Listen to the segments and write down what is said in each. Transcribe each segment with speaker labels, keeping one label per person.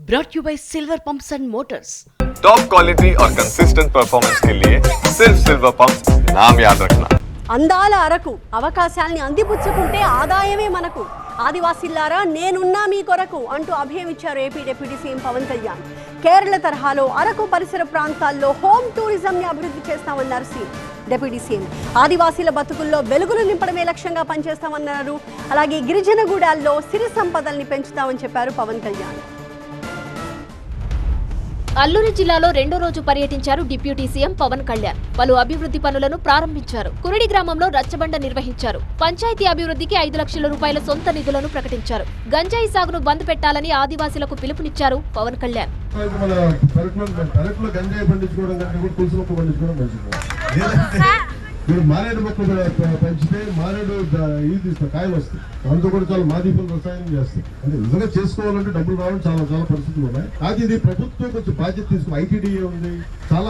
Speaker 1: brought you by Silver Pumps and Motors.
Speaker 2: Top quality और consistent performance के लिए सिर्फ सिल्वर पंप्स नाम याद रखना.
Speaker 3: అందాల అరకు అవకాశాల్ని అందిపుచ్చుకుంటే ఆదాయమే మనకు. ఆదివాసీలారా నేనున్నా మీ కొరకు అంటూ అభయం ఇచ్చారు AP deputy CM Pawan Kalyan. Kerala తరహాలో అరకు పరిసర ప్రాంతాల్లో హోమ్ టూరిజంని అభివృద్ధి చేస్తామన్నారు డిప్యూటీ సీఎం. ఆదివాసీల బతుకుల్లో వెలుగులు నింపడమే లక్ష్యంగా పనిచేస్తామన్నారు. అలాగే గిరిజన గూడాల్లో సిరి సంపదల్ని పెంచుతామని చెప్పారు పవన్ కళ్యాణ్.
Speaker 4: అల్లూరి జిల్లాలో రెండో రోజు పర్యటించారు డిప్యూటీ సీఎం పవన్ కళ్యాణ్. పలు అభివృద్ధి పనులను ప్రారంభించారు. కురిడి గ్రామంలో రచ్చబండ నిర్వహించారు. పంచాయతీ అభివృద్ధికి 5 లక్షల రూపాయల సొంత నిధులను ప్రకటించారు. గంజాయి సాగును బంద్ పెట్టాలని ఆదివాసీలకు పిలుపునిచ్చారు పవన్ కళ్యాణ్.
Speaker 5: మీరు మారేడు మొక్కలు పెంచితే మారేడు ఇది తీస్తారు, కాయలు వస్తాయి. దాంతో కూడా చాలా మాదీపులు రసాయనం చేస్తాయి. అంటే నిజంగా చేసుకోవాలంటే డబ్బులు రావడం చాలా చాలా పరిస్థితులు ఉన్నాయి. అది ఇది ప్రభుత్వం కొంచెం బాధ్యత తీసుకుని ఐటీడీఏ ఉంది, చాలా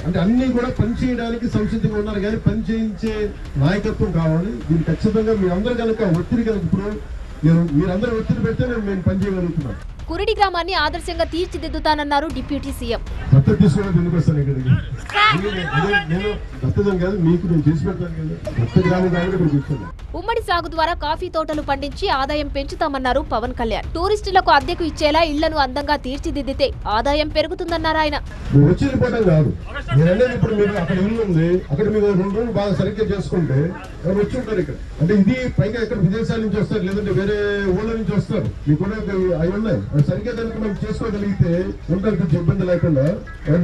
Speaker 5: అంటే అన్ని కూడా పని చేయడానికి సంసిద్ధంగా ఉన్నారు. కానీ పని చేయించే నాయకత్వం కావాలి. దీన్ని ఖచ్చితంగా మీరందరూ కనుక ఒత్తిడి కనుక ఇప్పుడు మీరందరూ ఒత్తిడి పెడితే మేము పని చేయగలుగుతున్నాం.
Speaker 4: కురిడి గ్రామాన్ని ఆదర్శంగా తీర్చిదిద్దుతానన్నారు డిప్యూటీ సీఎం. ఉమ్మడి సాగు ద్వారా కాఫీ తోటలు పండించి ఆదాయం పెంచుతామన్నారు పవన్ కళ్యాణ్. టూరిస్టులకు అద్దెకు ఇచ్చేలా ఇళ్లను అందంగా తీర్చిదిద్దితే ఆదాయం పెరుగుతుందన్నారు ఆయన.
Speaker 5: అంటే ఇది పైగా ఎక్కడ విదేశాల నుంచి వస్తారు, లేదంటే వేరే ఊళ్ళ నుంచి వస్తారు. మీకు అవి ఉన్నాయి. సరిగ్గా దానికి మనం చేసుకోగలిగితే ఉండడానికి ఇబ్బంది లేకుండా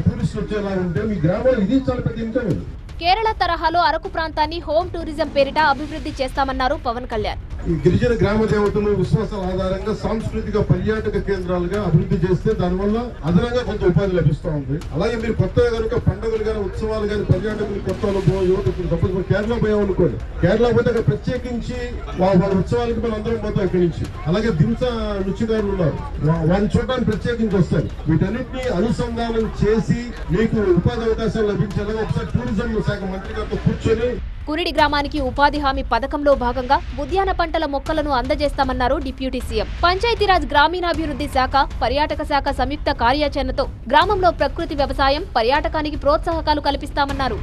Speaker 5: టూరిస్టులు వచ్చేలా ఉంటే మీ గ్రామాలు ఇది చాలా పెద్ద ఇన్కమ్.
Speaker 4: కేరళ తరహాలో అరకు ప్రాంతాన్ని హోమ్ టూరిజం పేరిట అభివృద్ధి చేస్తామన్నారు పవన్ కళ్యాణ్.
Speaker 5: ఈ గిరిజన గ్రామ దేవతలు విశ్వాసాల ఆధారంగా సాంస్కృతిక పర్యాటక కేంద్రాలుగా అభివృద్ధి చేస్తే దానివల్ల అదనంగా కొంత ఉపాధి లభిస్తూ ఉంది. అలాగే మీరు కొత్తగా కనుక పండుగలు కానీ ఉత్సవాలు కానీ పర్యాటకులు కొత్త అనుభవం యువత సపోజ్ కేరళ పోయాం అనుకోండి, కేరళ పోతే అక్కడ ప్రత్యేకించి వాళ్ళ ఉత్సవాలకి మనం అందరం పోతాం ఇక్కడి నుంచి. అలాగే దింస రుచిగారులు ఉన్నారు, వారిని చూడడానికి ప్రత్యేకించి వస్తారు. వీటన్నిటిని అనుసంధానం చేసి మీకు ఉపాధి అవకాశాలు లభించేలా ఒకసారి టూరిజం శాఖ మంత్రి గారితో కూర్చొని
Speaker 4: కురిడి గ్రామానికి ఉపాధి హామీ పథకంలో భాగంగా ఉద్యాన పంటల మొక్కలను అందజేస్తామన్నారు డిప్యూటీ సీఎం. పంచాయతీరాజ్ గ్రామీణాభివృద్ధి శాఖ, పర్యాటక శాఖ సంయుక్త కార్యాచరణతో గ్రామంలో ప్రకృతి వ్యవసాయం, పర్యాటకానికి ప్రోత్సాహకాలు కల్పిస్తామన్నారు.